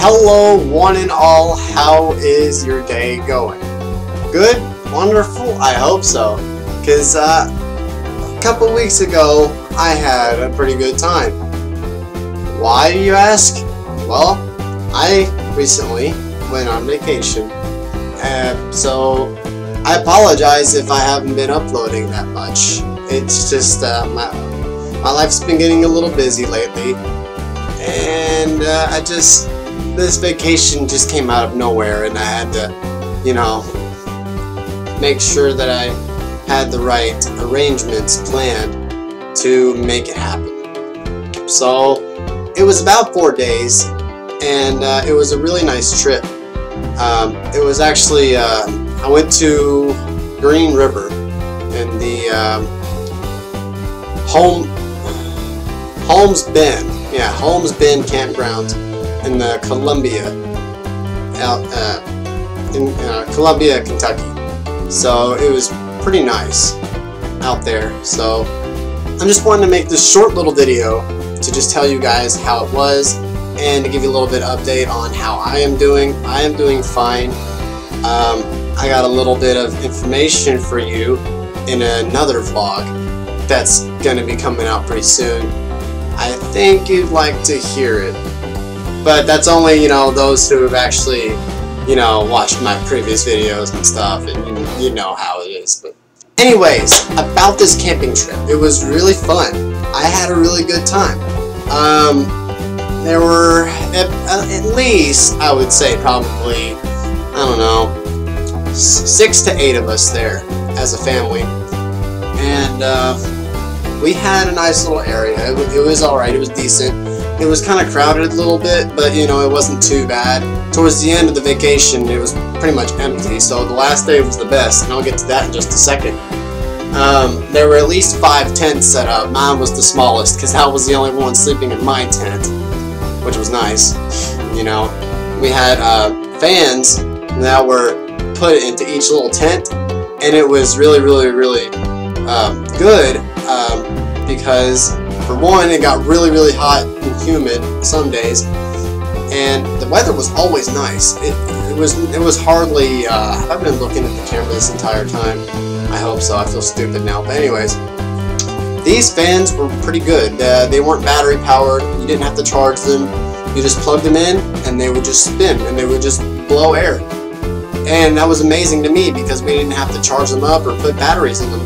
Hello one and all, how is your day going? Good? Wonderful? I hope so. Because a couple weeks ago, I had a pretty good time. Why, do you ask? Well, I recently went on vacation. So I apologize if I haven't been uploading that much. It's just my life's been getting a little busy lately. And this vacation just came out of nowhere, and I had to, make sure that I had the right arrangements planned to make it happen. So it was about 4 days, and it was a really nice trip. It was actually, I went to Green River in the Holmes Bend. Yeah, Holmes Bend Campground in the Columbia, Columbia, Kentucky. So it was pretty nice out there. So I'm just wanting to make this short little video to just tell you guys how it was and to give you a little bit of update on how I am doing. I am doing fine. I got a little bit of information for you in another vlog that's going to be coming out pretty soon. I think you'd like to hear it, but that's only, those who have actually, watched my previous videos and stuff, and you know how it is. But anyways, about this camping trip, it was really fun. I had a really good time. There were at least, I would say, probably, I don't know, 6 to 8 of us there as a family, and we had a nice little area. It was alright, it was decent. It was kind of crowded a little bit, but it wasn't too bad. Towards the end of the vacation, it was pretty much empty, so the last day was the best, and I'll get to that in just a second. There were at least 5 tents set up. Mine was the smallest, because I was the only one sleeping in my tent, which was nice. We had fans that were put into each little tent, and it was really, really, really good, because for one, it got really, really hot and humid some days, and the weather was always nice. It was hardly, have I been looking at the camera this entire time? I hope so. I feel stupid now. But anyways, these fans were pretty good. They weren't battery powered. You didn't have to charge them. You just plugged them in, and they would just spin, and they would just blow air. And that was amazing to me, because we didn't have to charge them up or put batteries in them,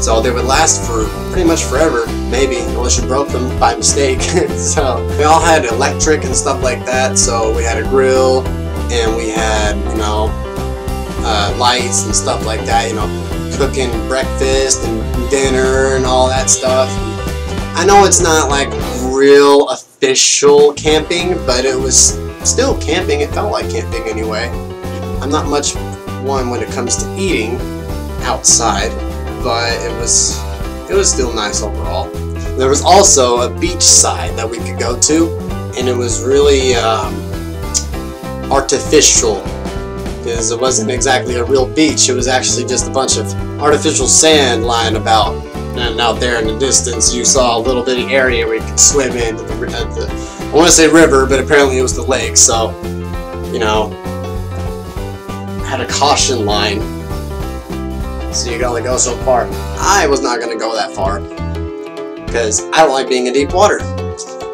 So they would last for pretty much forever, maybe, unless you broke them by mistake. So we all had electric and stuff like that, so we had a grill, and we had, lights and stuff like that, cooking breakfast and dinner and all that stuff. I know it's not like real official camping, but it was still camping. It felt like camping anyway. I'm not much one when it comes to eating outside, but it was still nice overall. There was also a beach side that we could go to, and it was really artificial, because it wasn't exactly a real beach. It was actually just a bunch of artificial sand lying about, and out there in the distance you saw a little bitty area where you could swim into the I want to say river, but apparently it was the lake. So had a caution line, so you can only go so far. I was not going to go that far, because I don't like being in deep water,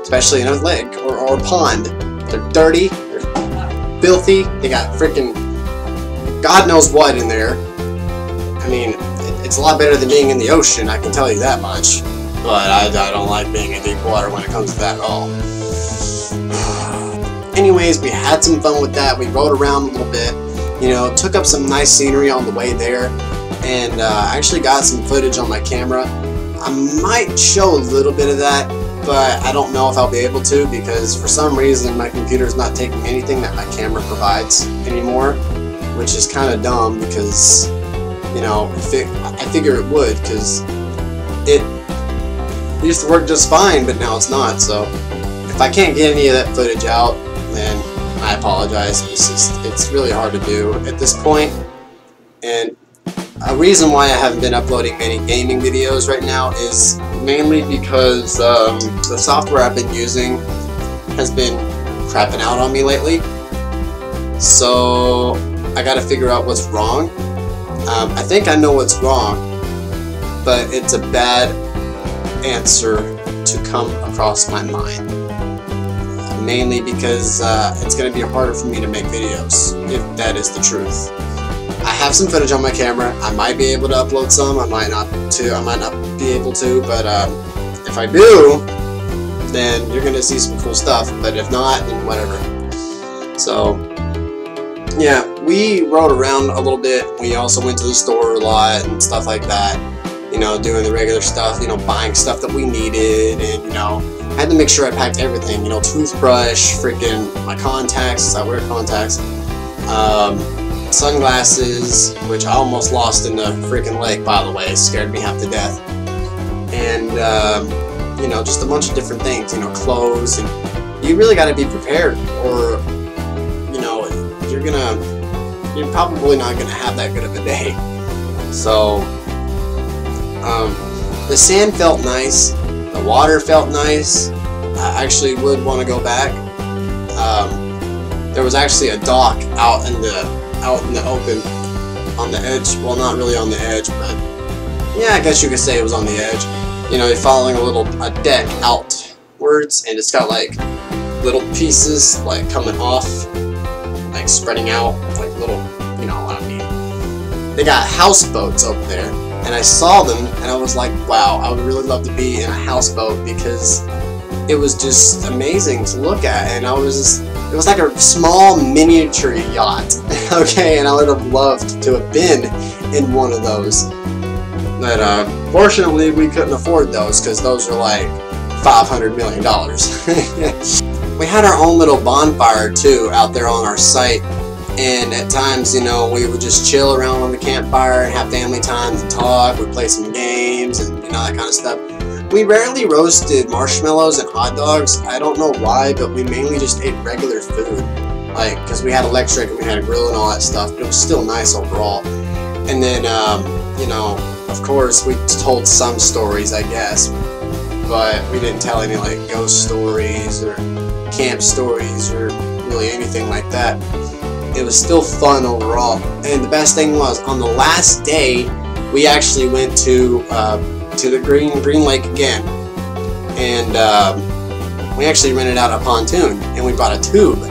especially in a lake or a pond. They're dirty, they're filthy, they got freaking God knows what in there. I mean, it's a lot better than being in the ocean, I can tell you that much, but I don't like being in deep water when it comes to that at all. Anyways, we had some fun with that. We rode around a little bit, took up some nice scenery on the way there, and I actually got some footage on my camera. I might show a little bit of that, but I don't know if I'll be able to, because for some reason my computer's not taking anything that my camera provides anymore, which is kind of dumb, because I figure it would, because it used to work just fine, but now it's not. So if I can't get any of that footage out, then I apologize. It's really hard to do at this point. And a reason why I haven't been uploading many gaming videos right now is mainly because the software I've been using has been crapping out on me lately. So I gotta figure out what's wrong. I think I know what's wrong, but it's a bad answer to come across my mind. Mainly because it's going to be harder for me to make videos, if that is the truth. I have some footage on my camera. I might be able to upload some. I might not be able to. But if I do, then you're going to see some cool stuff. But if not, then whatever. So yeah, we rode around a little bit. We also went to the store a lot and stuff like that. You know, doing the regular stuff. You know, buying stuff that we needed, and you know, I had to make sure I packed everything. You know, toothbrush, freaking my contacts. I wear contacts. Sunglasses, which I almost lost in the freaking lake, by the way. It scared me half to death. And you know, just a bunch of different things. You know, clothes, and you really got to be prepared, or you know, you're probably not gonna have that good of a day. So the sand felt nice. The water felt nice. I actually would want to go back. There was actually a dock out in the open, on the edge. Well, not really on the edge, but yeah, I guess you could say it was on the edge. You know, you're following a deck outwards, and it's got like little pieces like coming off, like spreading out, like little, you know what I mean. They got houseboats over there. And I saw them, and I was like, wow, I would really love to be in a houseboat, because it was just amazing to look at. And it was like a small miniature yacht, okay, and I would have loved to have been in one of those. But fortunately, we couldn't afford those, because those are like $500 million. We had our own little bonfire too out there on our site. And at times, you know, we would just chill around on the campfire and have family times and talk. We'd play some games and, you know, that kind of stuff. We rarely roasted marshmallows and hot dogs. I don't know why, but we mainly just ate regular food. Like, because we had electric and we had a grill and all that stuff. But it was still nice overall. And then, you know, of course, we told some stories, I guess. But we didn't tell any, like, ghost stories or camp stories or really anything like that. It was still fun overall, and the best thing was, on the last day, we actually went to the Green Lake again, and we actually rented out a pontoon, and we brought a tube,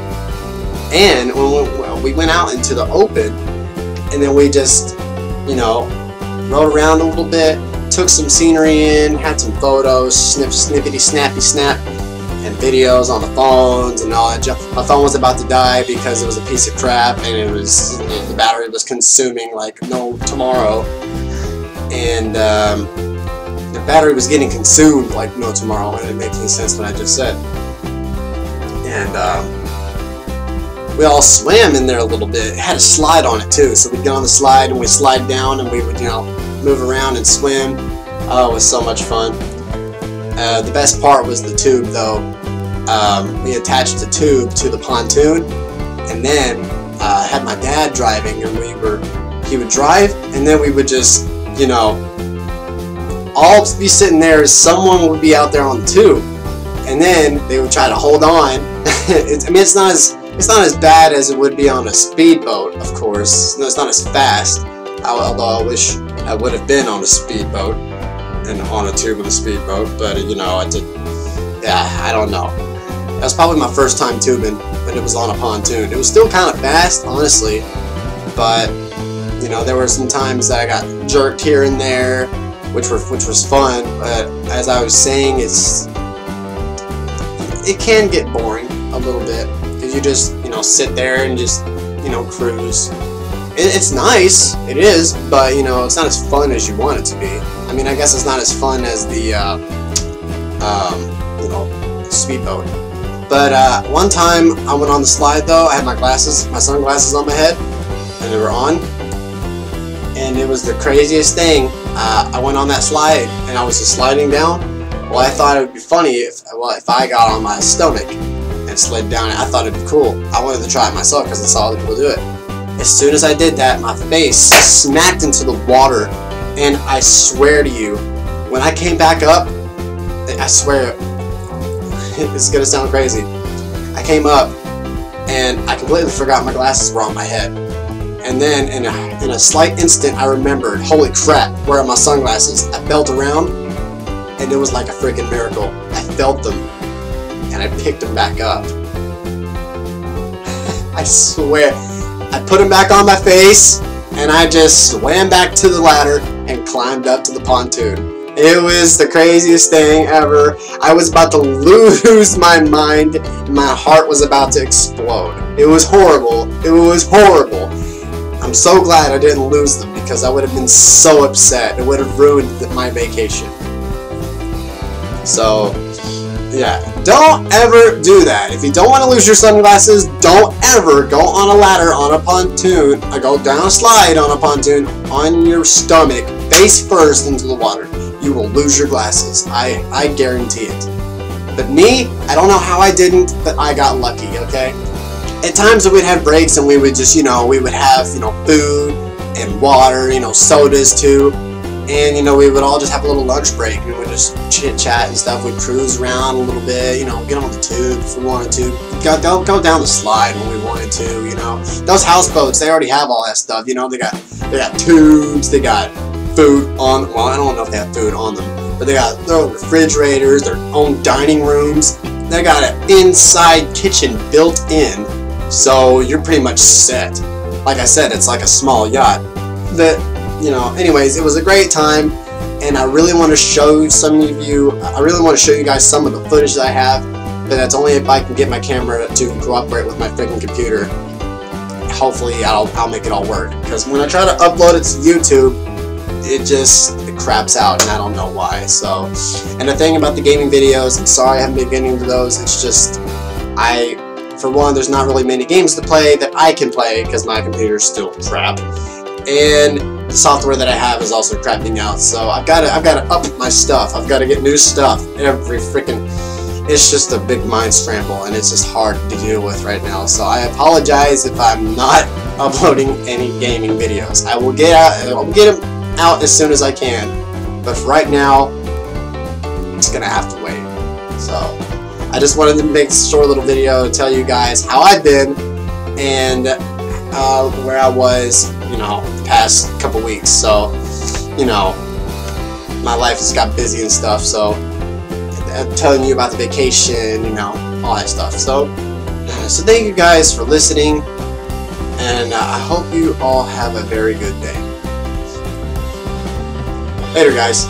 and when we went out into the open, and then we just, you know, rode around a little bit, took some scenery in, had some photos, snippety snappy snap, and videos on the phones and all that junk. My phone was about to die because it was a piece of crap, and the battery was consuming like no tomorrow, and the battery was getting consumed like no tomorrow. It didn't make any sense what I just said. And we all swam in there a little bit. It had a slide on it too, so we'd get on the slide and we'd slide down, and we would, you know, move around and swim. Oh, it was so much fun. The best part was the tube, though. We attached the tube to the pontoon, and then had my dad driving, and he would drive, and then we would just, you know, all be sitting there as someone would be out there on the tube, and then they would try to hold on. I mean, it's not as bad as it would be on a speedboat, of course. No, it's not as fast. Although I wish I would have been on a speedboat and on a tube with a speedboat, but you know, I don't know. That was probably my first time tubing, but it was on a pontoon. It was still kind of fast, honestly, but you know, there were some times that I got jerked here and there, which was fun. But as I was saying, it can get boring a little bit, because you just, you know, sit there and just, you know, cruise. It's nice, it is, but you know, it's not as fun as you want it to be. I mean, I guess it's not as fun as the you know, speedboat. But one time I went on the slide though. I had my sunglasses on my head, and they were on, and it was the craziest thing. I went on that slide, and I was just sliding down. Well, I thought it would be funny if I got on my stomach and slid down. I thought it'd be cool. I wanted to try it myself because I saw other people do it. As soon as I did that, my face smacked into the water, and I swear to you, when I came back up, I swear, it's gonna sound crazy, I came up and I completely forgot my glasses were on my head. And then in a slight instant I remembered, holy crap, where are my sunglasses? I felt around and it was like a freaking miracle. I felt them and I picked them back up. I swear, I put them back on my face and I just swam back to the ladder and climbed up to the pontoon. It was the craziest thing ever. I was about to lose my mind. My heart was about to explode. It was horrible. It was horrible. I'm so glad I didn't lose them because I would have been so upset. It would have ruined my vacation. So, yeah, don't ever do that. If you don't want to lose your sunglasses, don't ever go on a ladder on a pontoon, or go down a slide on a pontoon on your stomach, face first into the water. You will lose your glasses. I guarantee it. But me, I don't know how I didn't, but I got lucky, okay? At times we'd have breaks and we would just, we would have, food and water, sodas too. And, we would all just have a little lunch break. We would just chit-chat and stuff. We'd cruise around a little bit, get on the tube if we wanted to. Go down the slide when we wanted to, Those houseboats, they already have all that stuff, They got tubes, they got food on, well, I don't know if they have food on them, but they got their own refrigerators, their own dining rooms. They got an inside kitchen built in, so you're pretty much set. Like I said, it's like a small yacht. Anyways, it was a great time, and I really want to show some of you, I really want to show you guys some of the footage that I have, but that's only if I can get my camera to cooperate with my freaking computer. Hopefully I'll make it all work, because when I try to upload it to YouTube, it craps out, and I don't know why. So, and the thing about the gaming videos, I'm sorry I haven't been getting into those. It's just, for one, there's not really many games to play that I can play because my computer's still crap, and the software that I have is also crapping out. So I've got to up my stuff. I've got to get new stuff every freaking. It's just a big mind scramble, and it's just hard to deal with right now. So I apologize if I'm not uploading any gaming videos. I will get them out as soon as I can, but for right now it's gonna have to wait. So I just wanted to make this short little video to tell you guys how I've been and where I was, the past couple weeks. So, my life has got busy and stuff, so I'm telling you about the vacation, all that stuff. So thank you guys for listening, and I hope you all have a very good day. Later, guys.